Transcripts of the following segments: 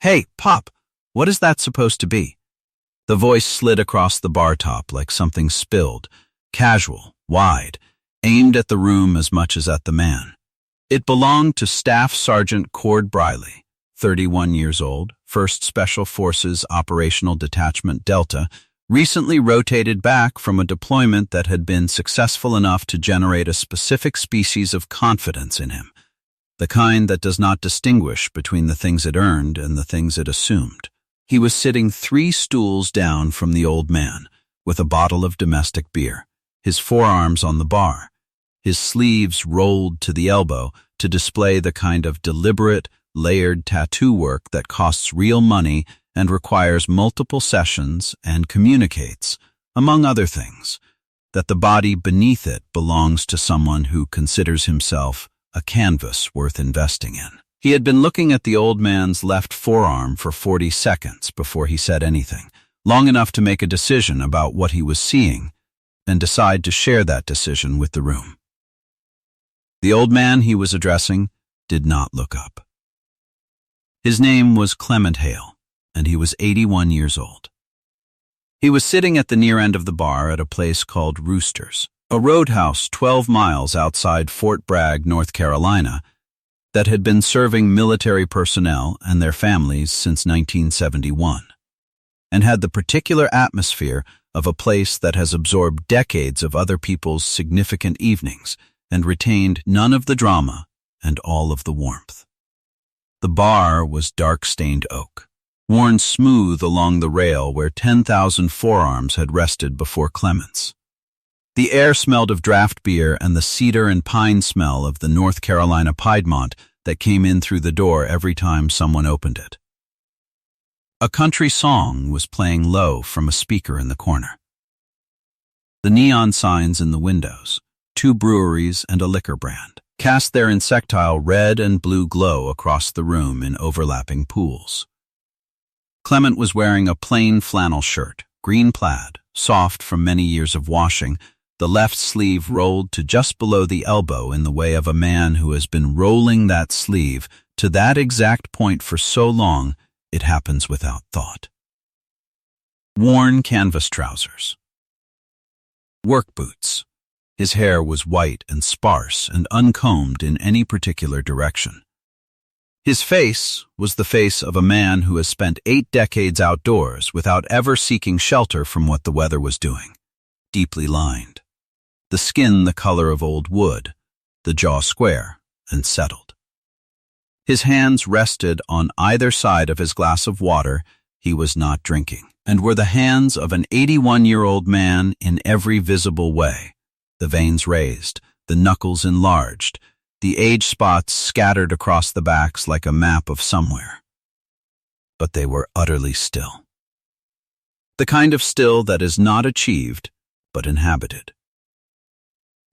Hey, Pop, what is that supposed to be? The voice slid across the bar top like something spilled, casual, wide, aimed at the room as much as at the man. It belonged to Staff Sergeant Cord Briley, 31 years old, 1st Special Forces Operational Detachment Delta, recently rotated back from a deployment that had been successful enough to generate a specific species of confidence in him, the kind that does not distinguish between the things it earned and the things it assumed. He was sitting 3 stools down from the old man, with a bottle of domestic beer, his forearms on the bar, his sleeves rolled to the elbow to display the kind of deliberate, layered tattoo work that costs real money and requires multiple sessions and communicates, among other things, that the body beneath it belongs to someone who considers himself a canvas worth investing in. He had been looking at the old man's left forearm for 40 seconds before he said anything, long enough to make a decision about what he was seeing and decide to share that decision with the room. The old man he was addressing did not look up. His name was Clement Hale, and he was 81 years old. He was sitting at the near end of the bar at a place called Roosters, a roadhouse 12 miles outside Fort Bragg, North Carolina, that had been serving military personnel and their families since 1971, and had the particular atmosphere of a place that has absorbed decades of other people's significant evenings and retained none of the drama and all of the warmth. The bar was dark-stained oak, worn smooth along the rail where 10,000 forearms had rested before Clement's. The air smelled of draft beer and the cedar and pine smell of the North Carolina Piedmont that came in through the door every time someone opened it. A country song was playing low from a speaker in the corner. The neon signs in the windows, 2 breweries and a liquor brand, cast their insectile red and blue glow across the room in overlapping pools. Clement was wearing a plain flannel shirt, green plaid, soft from many years of washing, the left sleeve rolled to just below the elbow in the way of a man who has been rolling that sleeve to that exact point for so long it happens without thought. Worn canvas trousers. Work boots. His hair was white and sparse and uncombed in any particular direction. His face was the face of a man who has spent 8 decades outdoors without ever seeking shelter from what the weather was doing, deeply lined. The skin the color of old wood, the jaw square and settled. His hands rested on either side of his glass of water he was not drinking, and were the hands of an 81-year-old man in every visible way, the veins raised, the knuckles enlarged, the age spots scattered across the backs like a map of somewhere. But they were utterly still. The kind of still that is not achieved, but inhabited.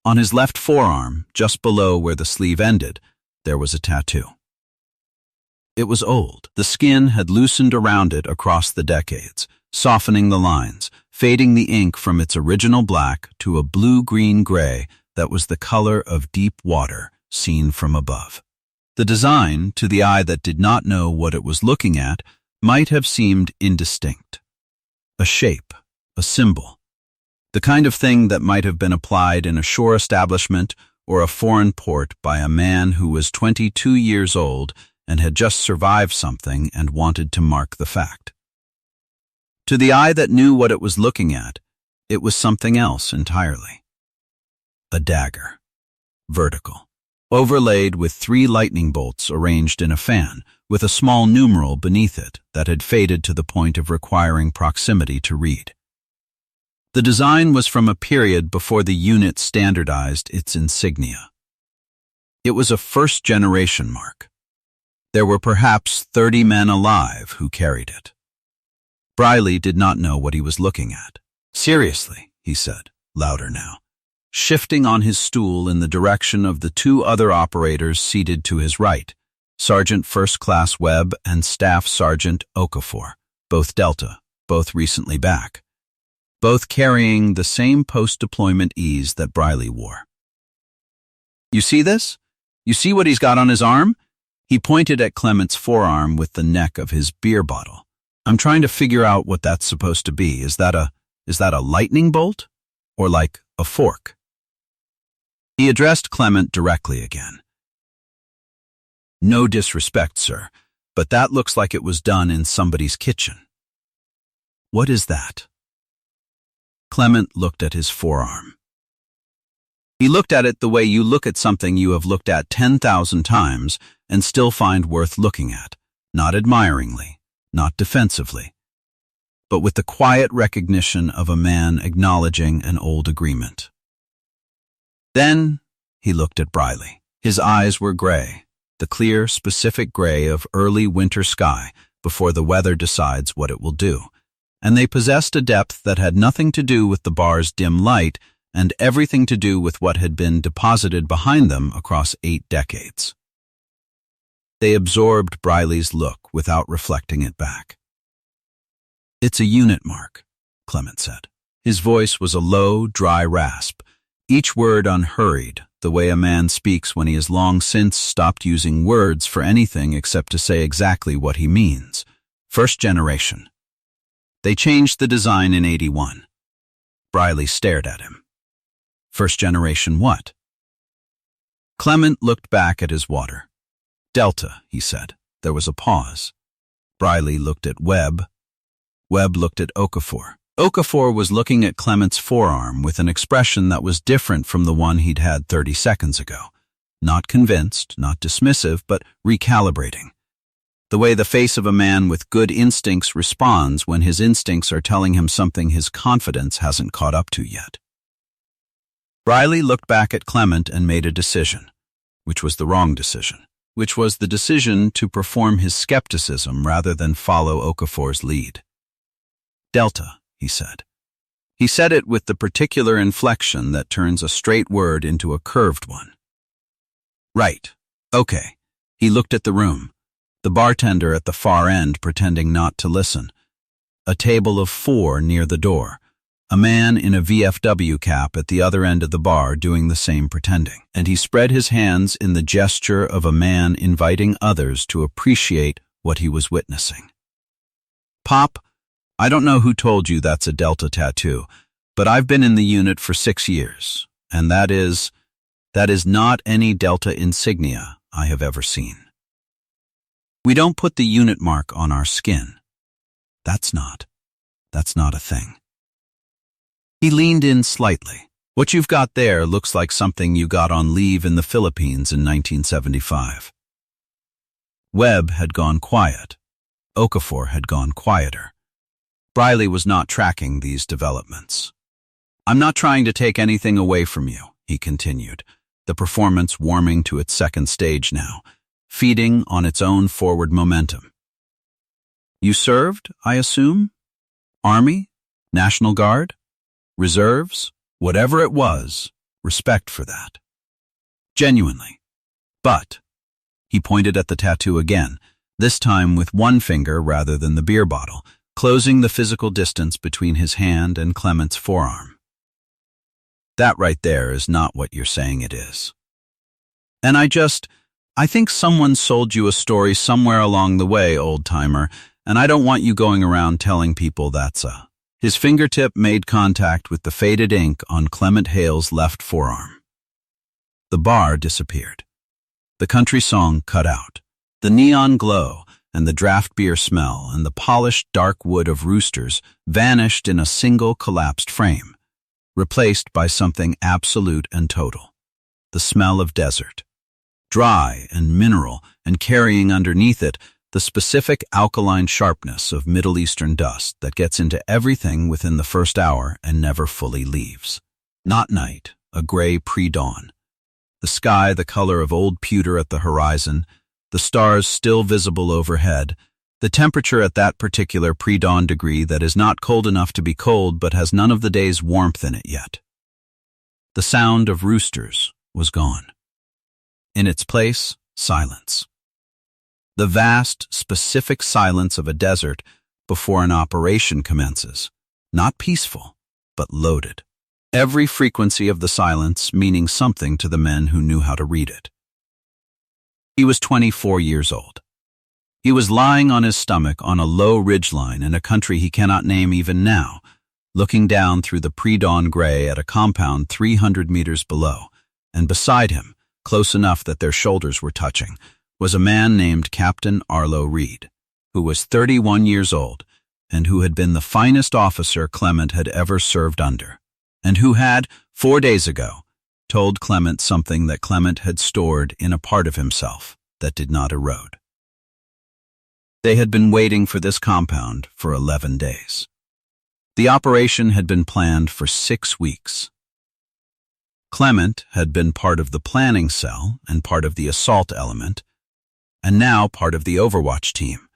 On his left forearm, just below where the sleeve ended, there was a tattoo. It was old. The skin had loosened around it across the decades, softening the lines, fading the ink from its original black to a blue-green-gray that was the color of deep water seen from above. The design, to the eye that did not know what it was looking at, might have seemed indistinct. A shape, a symbol. The kind of thing that might have been applied in a shore establishment or a foreign port by a man who was 22 years old and had just survived something and wanted to mark the fact. To the eye that knew what it was looking at, it was something else entirely. A dagger, vertical, overlaid with 3 lightning bolts arranged in a fan, with a small numeral beneath it that had faded to the point of requiring proximity to read. The design was from a period before the unit standardized its insignia. It was a first-generation mark. There were perhaps 30 men alive who carried it. Briley did not know what he was looking at. "Seriously," he said, louder now, shifting on his stool in the direction of the 2 other operators seated to his right, Sergeant First Class Webb and Staff Sergeant Okafor, both Delta, both recently back, both carrying the same post-deployment ease that Briley wore. "You see this? You see what he's got on his arm? He pointed at Clement's forearm with the neck of his beer bottle. I'm trying to figure out what that's supposed to be. Is that a lightning bolt? Or like a fork? He addressed Clement directly again. No disrespect, sir, but that looks like it was done in somebody's kitchen. What is that? Clement looked at his forearm. He looked at it the way you look at something you have looked at 10,000 times and still find worth looking at, not admiringly, not defensively, but with the quiet recognition of a man acknowledging an old agreement. Then he looked at Briley. His eyes were gray, the clear, specific gray of early winter sky before the weather decides what it will do, and they possessed a depth that had nothing to do with the bar's dim light and everything to do with what had been deposited behind them across 8 decades. They absorbed Briley's look without reflecting it back. It's a unit mark, Clement said. His voice was a low, dry rasp, each word unhurried, the way a man speaks when he has long since stopped using words for anything except to say exactly what he means. First generation. They changed the design in '81. Briley stared at him. First generation what? Clement looked back at his water. Delta, he said. There was a pause. Briley looked at Webb. Webb looked at Okafor. Okafor was looking at Clement's forearm with an expression that was different from the one he'd had 30 seconds ago. Not convinced, not dismissive, but recalibrating. The way the face of a man with good instincts responds when his instincts are telling him something his confidence hasn't caught up to yet. Briley looked back at Clement and made a decision, which was the wrong decision, which was the decision to perform his skepticism rather than follow Okafor's lead. Delta, he said. He said it with the particular inflection that turns a straight word into a curved one. Right. Okay. He looked at the room, the bartender at the far end pretending not to listen, a table of 4 near the door, a man in a VFW cap at the other end of the bar doing the same pretending, and he spread his hands in the gesture of a man inviting others to appreciate what he was witnessing. Pop, I don't know who told you that's a Delta tattoo, but I've been in the unit for 6 years, and that is not any Delta insignia I have ever seen. We don't put the unit mark on our skin. That's not a thing. He leaned in slightly. What you've got there looks like something you got on leave in the Philippines in 1975. Webb had gone quiet. Okafor had gone quieter. Briley was not tracking these developments. I'm not trying to take anything away from you, he continued, the performance warming to its second stage now, feeding on its own forward momentum. You served, I assume? Army? National Guard? Reserves? Whatever it was, respect for that. Genuinely. But, he pointed at the tattoo again, this time with one finger rather than the beer bottle, closing the physical distance between his hand and Clement's forearm. That right there is not what you're saying it is. And I think someone sold you a story somewhere along the way, old-timer, and I don't want you going around telling people that's a... His fingertip made contact with the faded ink on Clement Hale's left forearm. The bar disappeared. The country song cut out. The neon glow and the draft beer smell and the polished dark wood of roosters vanished in a single collapsed frame, replaced by something absolute and total. The smell of desert. Dry and mineral, and carrying underneath it the specific alkaline sharpness of Middle Eastern dust that gets into everything within the first hour and never fully leaves. Not night, a gray pre-dawn. The sky the color of old pewter at the horizon, the stars still visible overhead, the temperature at that particular pre-dawn degree that is not cold enough to be cold but has none of the day's warmth in it yet. The sound of roosters was gone. In its place, silence. The vast, specific silence of a desert before an operation commences, not peaceful, but loaded. Every frequency of the silence meaning something to the men who knew how to read it. He was 24 years old. He was lying on his stomach on a low ridgeline in a country he cannot name even now, looking down through the pre-dawn gray at a compound 300 meters below, and beside him, close enough that their shoulders were touching, was a man named Captain Arlo Reed, who was 31 years old and who had been the finest officer Clement had ever served under, and who had, 4 days ago, told Clement something that Clement had stored in a part of himself that did not erode. They had been waiting for this compound for 11 days. The operation had been planned for 6 weeks. Clement had been part of the planning cell and part of the assault element, and now part of the Overwatch team,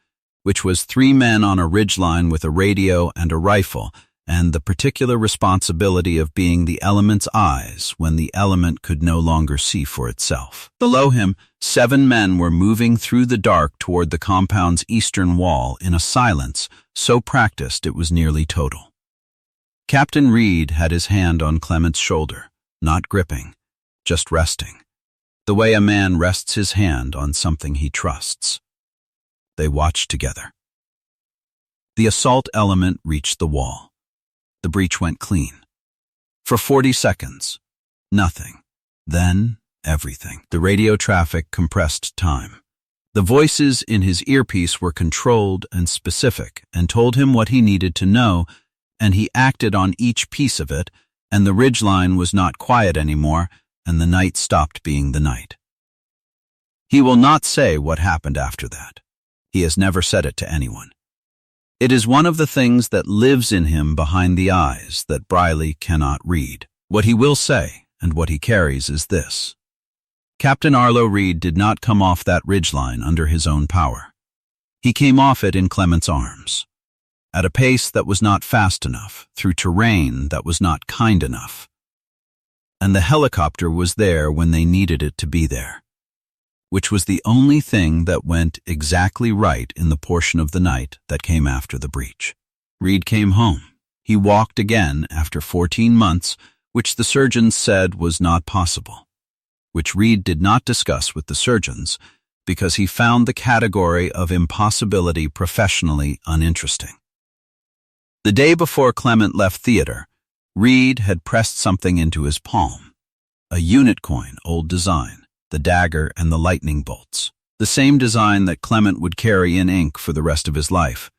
which was 3 men on a ridgeline with a radio and a rifle, and the particular responsibility of being the element's eyes when the element could no longer see for itself. Below him, 7 men were moving through the dark toward the compound's eastern wall in a silence so practiced it was nearly total. Captain Reed had his hand on Clement's shoulder, not gripping, just resting, the way a man rests his hand on something he trusts. They watched together. The assault element reached the wall. The breach went clean. For 40 seconds, nothing. Then, everything. The radio traffic compressed time. The voices in his earpiece were controlled and specific and told him what he needed to know, and he acted on each piece of it, and the ridgeline was not quiet anymore, and the night stopped being the night. He will not say what happened after that. He has never said it to anyone. It is one of the things that lives in him behind the eyes that Briley cannot read. What he will say, and what he carries, is this. Captain Arlo Reed did not come off that ridgeline under his own power. He came off it in Clement's arms, at a pace that was not fast enough, through terrain that was not kind enough. And the helicopter was there when they needed it to be there, which was the only thing that went exactly right in the portion of the night that came after the breach. Reed came home. He walked again after 14 months, which the surgeons said was not possible, which Reed did not discuss with the surgeons because he found the category of impossibility professionally uninteresting. The day before Clement left theater, Reed had pressed something into his palm, a unit coin, old design, the dagger and the lightning bolts, the same design that Clement would carry in ink for the rest of his life.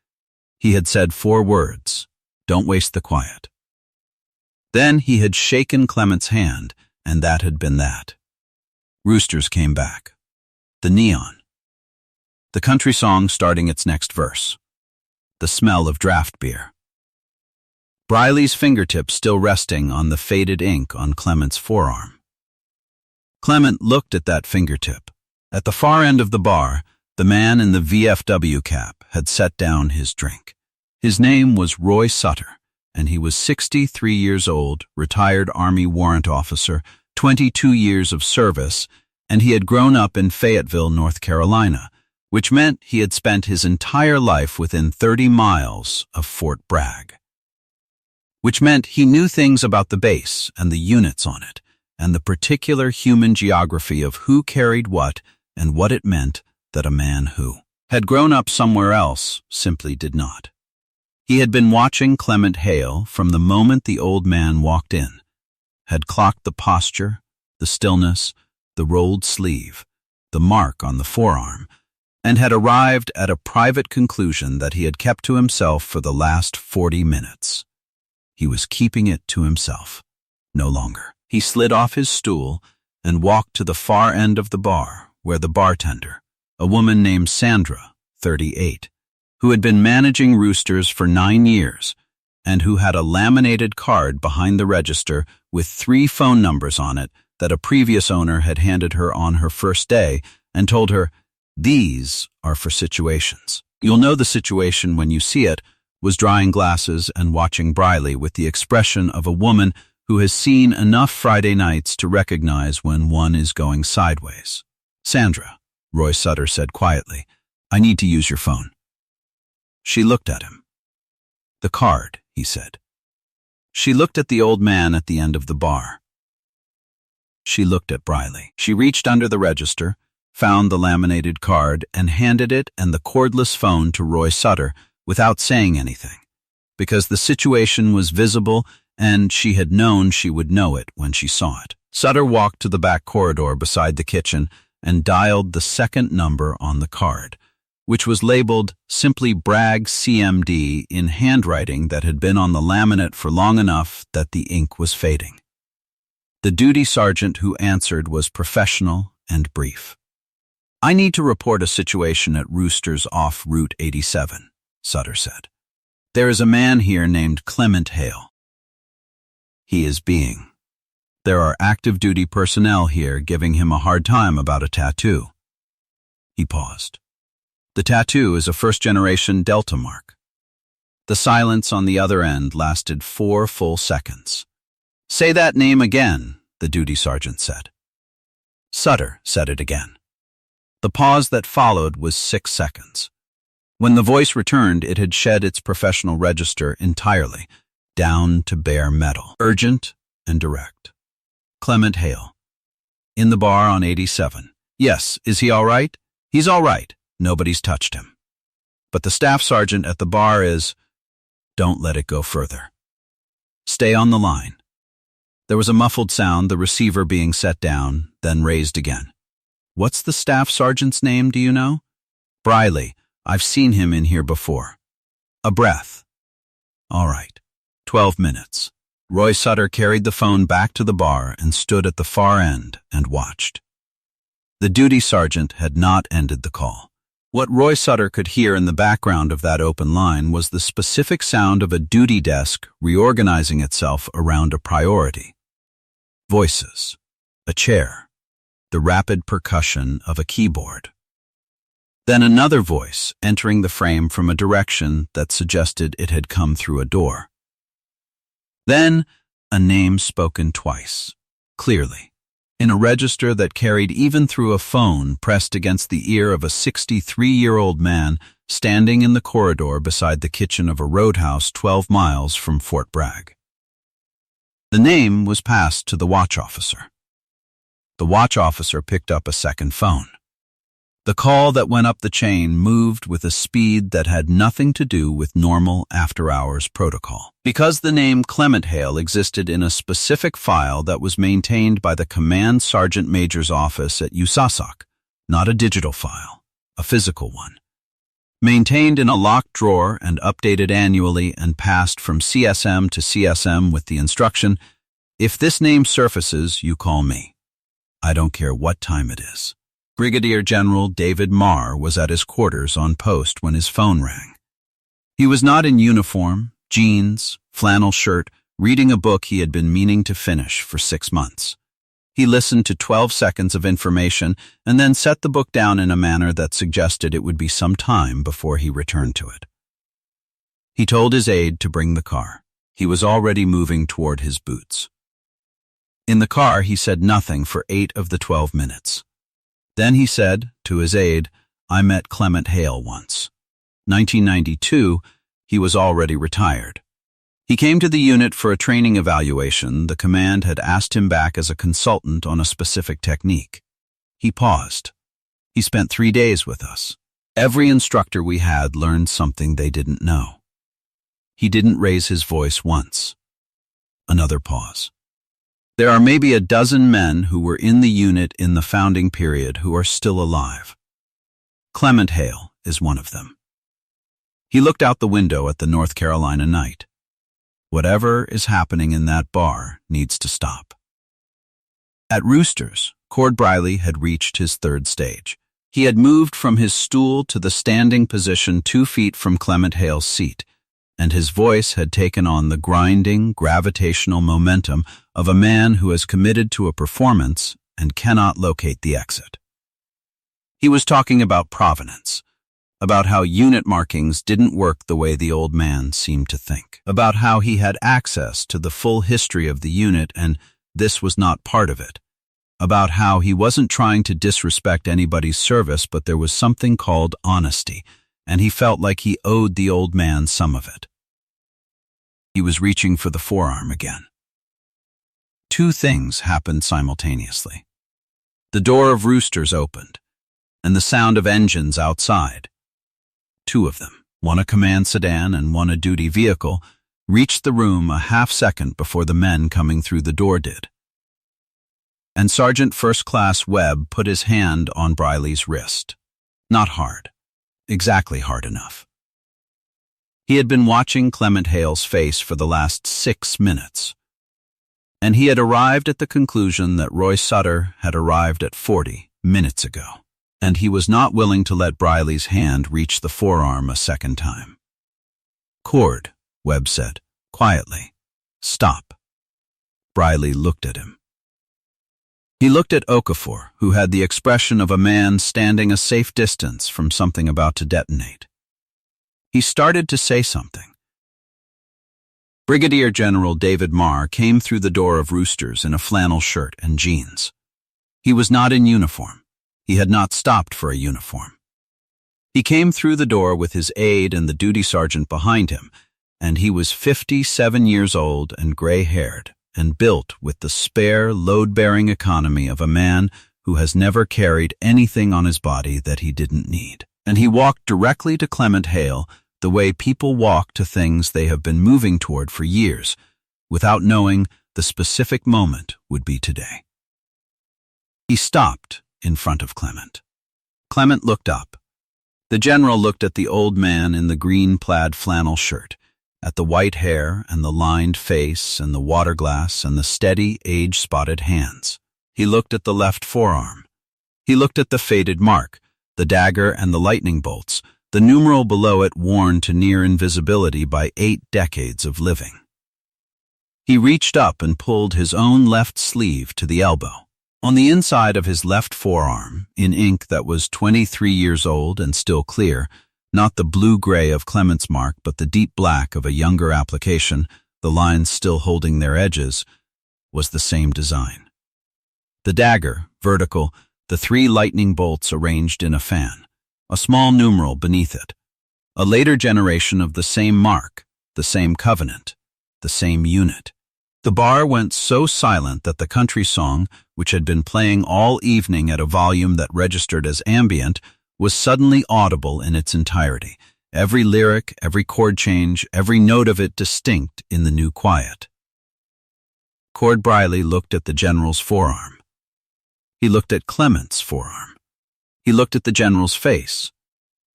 He had said 4 words, "Don't waste the quiet." Then he had shaken Clement's hand, and that had been that. Roosters came back. The neon. The country song starting its next verse. The smell of draft beer. Briley's fingertips still resting on the faded ink on Clement's forearm. Clement looked at that fingertip. At the far end of the bar, the man in the VFW cap had set down his drink. His name was Roy Sutter, and he was 63 years old, retired Army warrant officer, 22 years of service, and he had grown up in Fayetteville, North Carolina, which meant he had spent his entire life within 30 miles of Fort Bragg. Which meant he knew things about the base and the units on it, and the particular human geography of who carried what and what it meant that a man who had grown up somewhere else simply did not. He had been watching Clement Hale from the moment the old man walked in, had clocked the posture, the stillness, the rolled sleeve, the mark on the forearm, and had arrived at a private conclusion that he had kept to himself for the last 40 minutes. He was keeping it to himself, no longer. He slid off his stool and walked to the far end of the bar where the bartender, a woman named Sandra, 38, who had been managing Roosters for 9 years and who had a laminated card behind the register with 3 phone numbers on it that a previous owner had handed her on her first day and told her, "These are for situations. You'll know the situation when you see it," was drying glasses and watching Briley with the expression of a woman who has seen enough Friday nights to recognize when one is going sideways. "Sandra," Roy Sutter said quietly, "I need to use your phone." She looked at him. "The card," he said. She looked at the old man at the end of the bar. She looked at Briley. She reached under the register, found the laminated card, and handed it and the cordless phone to Roy Sutter without saying anything, because the situation was visible and she had known she would know it when she saw it. Sutter walked to the back corridor beside the kitchen and dialed the second number on the card, which was labeled simply Bragg CMD in handwriting that had been on the laminate for long enough that the ink was fading. The duty sergeant who answered was professional and brief. "I need to report a situation at Roosters off Route 87, Sutter said. "There is a man here named Clement Hale. He is being. There are active duty personnel here giving him a hard time about a tattoo." He paused. "The tattoo is a first-generation Delta mark." The silence on the other end lasted 4 full seconds. "Say that name again," the duty sergeant said. Sutter said it again. The pause that followed was 6 seconds. When the voice returned, it had shed its professional register entirely, down to bare metal, urgent and direct. "Clement Hale. In the bar on 87. Yes, is he all right? He's all right. Nobody's touched him. But the staff sergeant at the bar is... Don't let it go further. Stay on the line." There was a muffled sound, the receiver being set down, then raised again. "What's the staff sergeant's name, do you know?" "Briley. I've seen him in here before." A breath. "All right. 12 minutes. Roy Sutter carried the phone back to the bar and stood at the far end and watched. The duty sergeant had not ended the call. What Roy Sutter could hear in the background of that open line was the specific sound of a duty desk reorganizing itself around a priority. Voices, a chair, the rapid percussion of a keyboard. Then another voice entering the frame from a direction that suggested it had come through a door. Then a name spoken twice, clearly, in a register that carried even through a phone pressed against the ear of a 63-year-old man standing in the corridor beside the kitchen of a roadhouse 12 miles from Fort Bragg. The name was passed to the watch officer. The watch officer picked up a second phone. The call that went up the chain moved with a speed that had nothing to do with normal after-hours protocol. Because the name Clement Hale existed in a specific file that was maintained by the Command Sergeant Major's office at USASOC, not a digital file, a physical one. Maintained in a locked drawer and updated annually and passed from CSM to CSM with the instruction, "If this name surfaces, you call me. I don't care what time it is." Brigadier General David Marr was at his quarters on post when his phone rang. He was not in uniform, jeans, flannel shirt, reading a book he had been meaning to finish for 6 months. He listened to 12 seconds of information and then set the book down in a manner that suggested it would be some time before he returned to it. He told his aide to bring the car. He was already moving toward his boots. In the car, he said nothing for 8 of the 12 minutes. Then he said, to his aide, "I met Clement Hale once. 1992, he was already retired. He came to the unit for a training evaluation. The command had asked him back as a consultant on a specific technique. He paused. He spent 3 days with us. Every instructor we had learned something they didn't know. He didn't raise his voice once." Another pause. "There are maybe a dozen men who were in the unit in the founding period who are still alive. Clement Hale is one of them." He looked out the window at the North Carolina night. Whatever is happening in that bar needs to stop. At Roosters, Cord Briley had reached his 3rd stage. He had moved from his stool to the standing position 2 feet from Clement Hale's seat, and his voice had taken on the grinding, gravitational momentum of a man who has committed to a performance and cannot locate the exit. He was talking about provenance, about how unit markings didn't work the way the old man seemed to think, about how he had access to the full history of the unit and this was not part of it, about how he wasn't trying to disrespect anybody's service, but there was something called honesty, and he felt like he owed the old man some of it. He was reaching for the forearm again. 2 things happened simultaneously. The door of Roosters opened, and the sound of engines outside. Two of them, one a command sedan and one a duty vehicle, reached the room a half-second before the men coming through the door did. And Sergeant First Class Webb put his hand on Briley's wrist. Not hard. Exactly hard enough. He had been watching Clement Hale's face for the last 6 minutes, and he had arrived at the conclusion that Roy Sutter had arrived at 40 minutes ago, and he was not willing to let Briley's hand reach the forearm a second time. "Cord," Webb said, quietly. "Stop." Briley looked at him. He looked at Okafor, who had the expression of a man standing a safe distance from something about to detonate. He started to say something. Brigadier General David Marr came through the door of Roosters in a flannel shirt and jeans. He was not in uniform. He had not stopped for a uniform. He came through the door with his aide and the duty sergeant behind him, and he was 57 years old and gray-haired, and built with the spare, load-bearing economy of a man who has never carried anything on his body that he didn't need. And he walked directly to Clement Hale the way people walk to things they have been moving toward for years, without knowing the specific moment would be today. He stopped in front of Clement. Clement looked up. The general looked at the old man in the green plaid flannel shirt, at the white hair and the lined face and the water glass and the steady, age-spotted hands. He looked at the left forearm. He looked at the faded mark, the dagger and the lightning bolts, the numeral below it worn to near invisibility by 8 decades of living. He reached up and pulled his own left sleeve to the elbow. On the inside of his left forearm, in ink that was 23 years old and still clear, not the blue-gray of Clement's mark, but the deep black of a younger application, the lines still holding their edges, was the same design. The dagger, vertical, the 3 lightning bolts arranged in a fan, a small numeral beneath it, a later generation of the same mark, the same covenant, the same unit. The bar went so silent that the country song, which had been playing all evening at a volume that registered as ambient, was suddenly audible in its entirety, every lyric, every chord change, every note of it distinct in the new quiet. Cord Briley looked at the general's forearm. He looked at Clement's forearm. He looked at the general's face,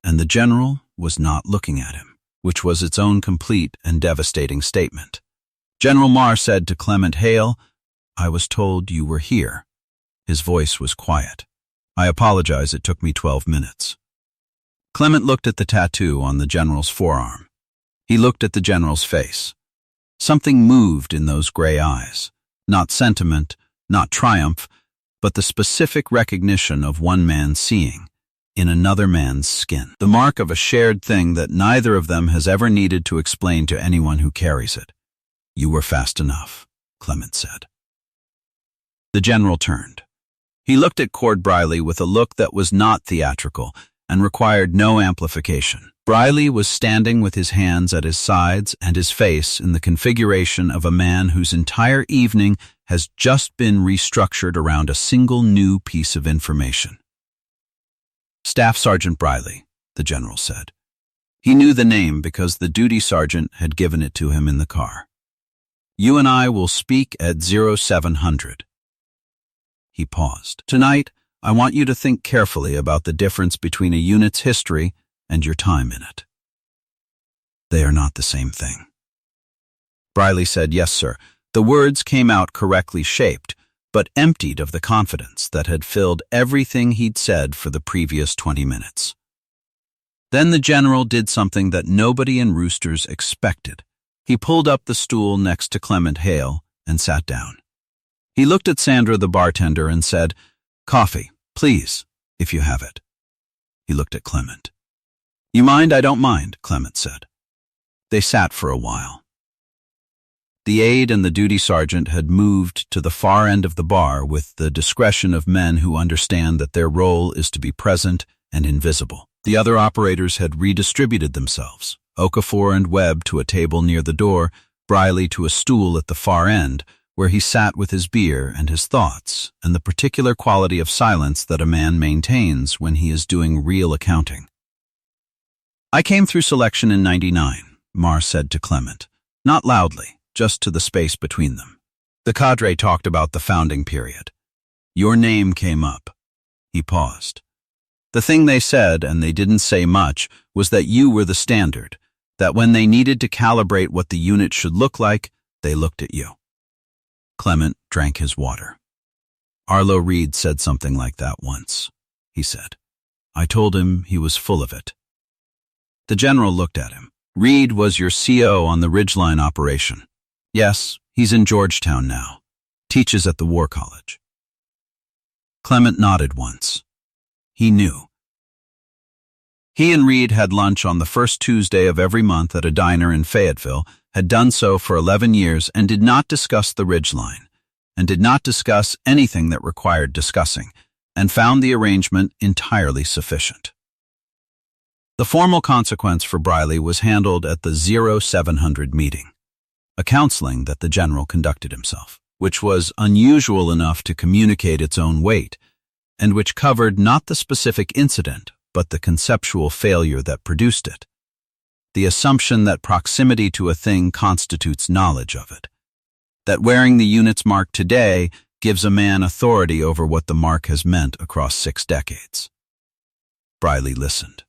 and the general was not looking at him, which was its own complete and devastating statement. General Marr said to Clement Hale, "I was told you were here." His voice was quiet. "I apologize, it took me 12 minutes. Clement looked at the tattoo on the general's forearm. He looked at the general's face. Something moved in those gray eyes. Not sentiment, not triumph, but the specific recognition of one man seeing, in another man's skin. The mark of a shared thing that neither of them has ever needed to explain to anyone who carries it. "You were fast enough," Clement said. The general turned. He looked at Cord Briley with a look that was not theatrical and required no amplification. Briley was standing with his hands at his sides and his face in the configuration of a man whose entire evening has just been restructured around a single new piece of information. "Staff Sergeant Briley," the general said. He knew the name because the duty sergeant had given it to him in the car. "You and I will speak at 0700. He paused. "Tonight, I want you to think carefully about the difference between a unit's history and your time in it. They are not the same thing." Briley said, "Yes, sir." The words came out correctly shaped, but emptied of the confidence that had filled everything he'd said for the previous 20 minutes. Then the general did something that nobody in Roosters expected. He pulled up the stool next to Clement Hale and sat down. He looked at Sandra, the bartender, and said, "Coffee, please, if you have it." He looked at Clement. "You mind? I don't mind," Clement said. They sat for a while. The aide and the duty sergeant had moved to the far end of the bar with the discretion of men who understand that their role is to be present and invisible. The other operators had redistributed themselves, Okafor and Webb to a table near the door, Briley to a stool at the far end, where he sat with his beer and his thoughts, and the particular quality of silence that a man maintains when he is doing real accounting. "I came through selection in '99, Marr said to Clement, not loudly, just to the space between them. The cadre talked about the founding period. Your name came up. He paused. The thing they said, and they didn't say much, was that you were the standard, that when they needed to calibrate what the unit should look like, they looked at you." Clement drank his water. "Arlo Reed said something like that once," he said. "I told him he was full of it." The general looked at him. "Reed was your CO on the Ridgeline operation." "Yes, he's in Georgetown now. Teaches at the War College." Clement nodded once. He knew. He and Reed had lunch on the first Tuesday of every month at a diner in Fayetteville, had done so for 11 years, and did not discuss the Ridgeline, and did not discuss anything that required discussing, and found the arrangement entirely sufficient. The formal consequence for Briley was handled at the 0700 meeting, a counseling that the general conducted himself, which was unusual enough to communicate its own weight, and which covered not the specific incident, but the conceptual failure that produced it. The assumption that proximity to a thing constitutes knowledge of it. That wearing the unit's mark today gives a man authority over what the mark has meant across 6 decades. Briley listened.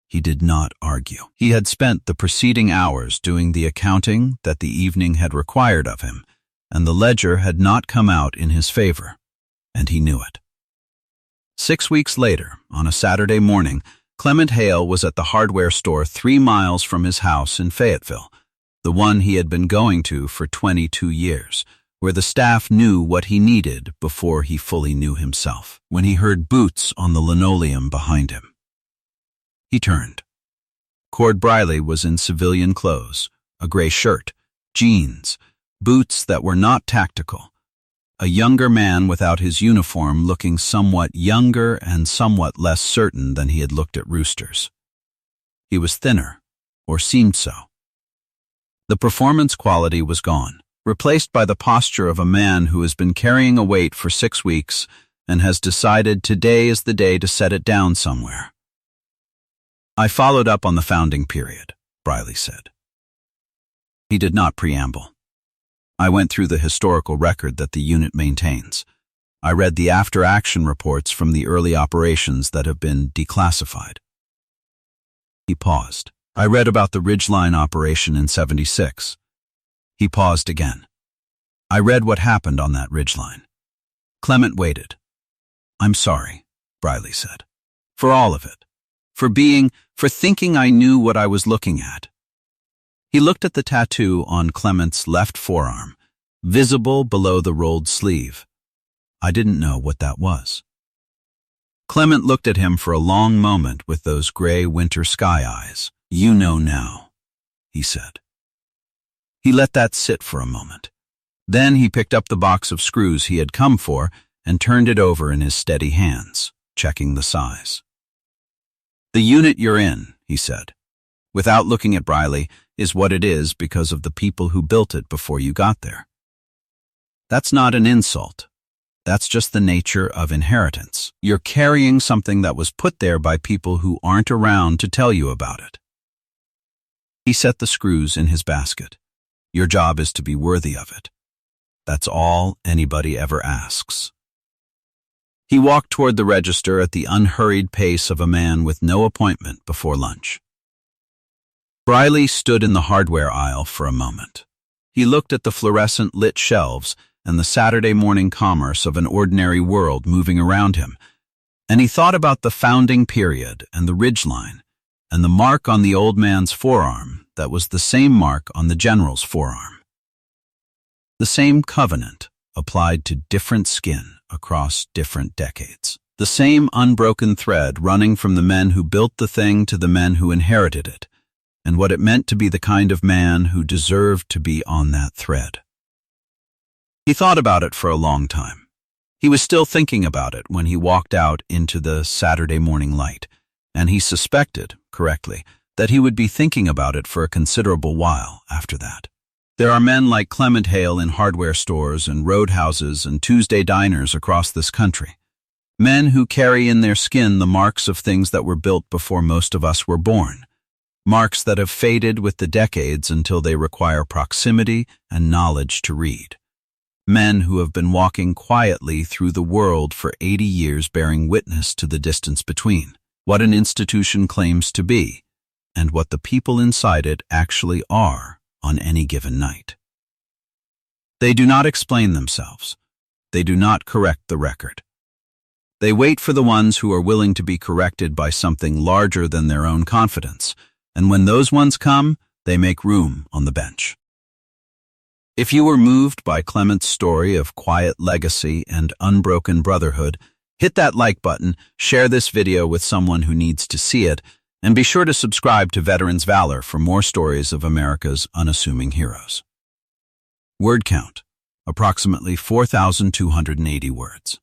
He did not argue. He had spent the preceding hours doing the accounting that the evening had required of him, and the ledger had not come out in his favor, and he knew it. 6 weeks later, on a Saturday morning, Clement Hale was at the hardware store 3 miles from his house in Fayetteville, the one he had been going to for 22 years, where the staff knew what he needed before he fully knew himself, when he heard boots on the linoleum behind him. He turned. Cord Briley was in civilian clothes, a gray shirt, jeans, boots that were not tactical. A younger man without his uniform, looking somewhat younger and somewhat less certain than he had looked at Roosters. He was thinner, or seemed so. The performance quality was gone, replaced by the posture of a man who has been carrying a weight for 6 weeks and has decided today is the day to set it down somewhere. "I followed up on the founding period," Briley said. He did not preamble. "I went through the historical record that the unit maintains. I read the after-action reports from the early operations that have been declassified." He paused. "I read about the Ridgeline operation in '76. He paused again. "I read what happened on that Ridgeline." Clement waited. "I'm sorry," Briley said. "For all of it. For thinking I knew what I was looking at." He looked at the tattoo on Clement's left forearm, visible below the rolled sleeve. "I didn't know what that was." Clement looked at him for a long moment with those gray winter sky eyes. "You know now," he said. He let that sit for a moment. Then he picked up the box of screws he had come for and turned it over in his steady hands, checking the size. "The unit you're in," he said, without looking at Briley, "is what it is because of the people who built it before you got there. That's not an insult. That's just the nature of inheritance. You're carrying something that was put there by people who aren't around to tell you about it." He set the screws in his basket. "Your job is to be worthy of it. That's all anybody ever asks." He walked toward the register at the unhurried pace of a man with no appointment before lunch. Briley stood in the hardware aisle for a moment. He looked at the fluorescent lit shelves and the Saturday morning commerce of an ordinary world moving around him, and he thought about the founding period and the Ridgeline, and the mark on the old man's forearm that was the same mark on the general's forearm. The same covenant applied to different skin across different decades. The same unbroken thread running from the men who built the thing to the men who inherited it, and what it meant to be the kind of man who deserved to be on that thread. He thought about it for a long time. He was still thinking about it when he walked out into the Saturday morning light, and he suspected, correctly, that he would be thinking about it for a considerable while after that. There are men like Clement Hale in hardware stores and roadhouses and Tuesday diners across this country. Men who carry in their skin the marks of things that were built before most of us were born. Marks that have faded with the decades until they require proximity and knowledge to read. Men who have been walking quietly through the world for 80 years bearing witness to the distance between what an institution claims to be and what the people inside it actually are on any given night. They do not explain themselves. They do not correct the record. They wait for the ones who are willing to be corrected by something larger than their own confidence, and when those ones come, they make room on the bench. If you were moved by Clement's story of quiet legacy and unbroken brotherhood, hit that like button, share this video with someone who needs to see it, and be sure to subscribe to Veterans Valor for more stories of America's unassuming heroes. Word count, approximately 4,280 words.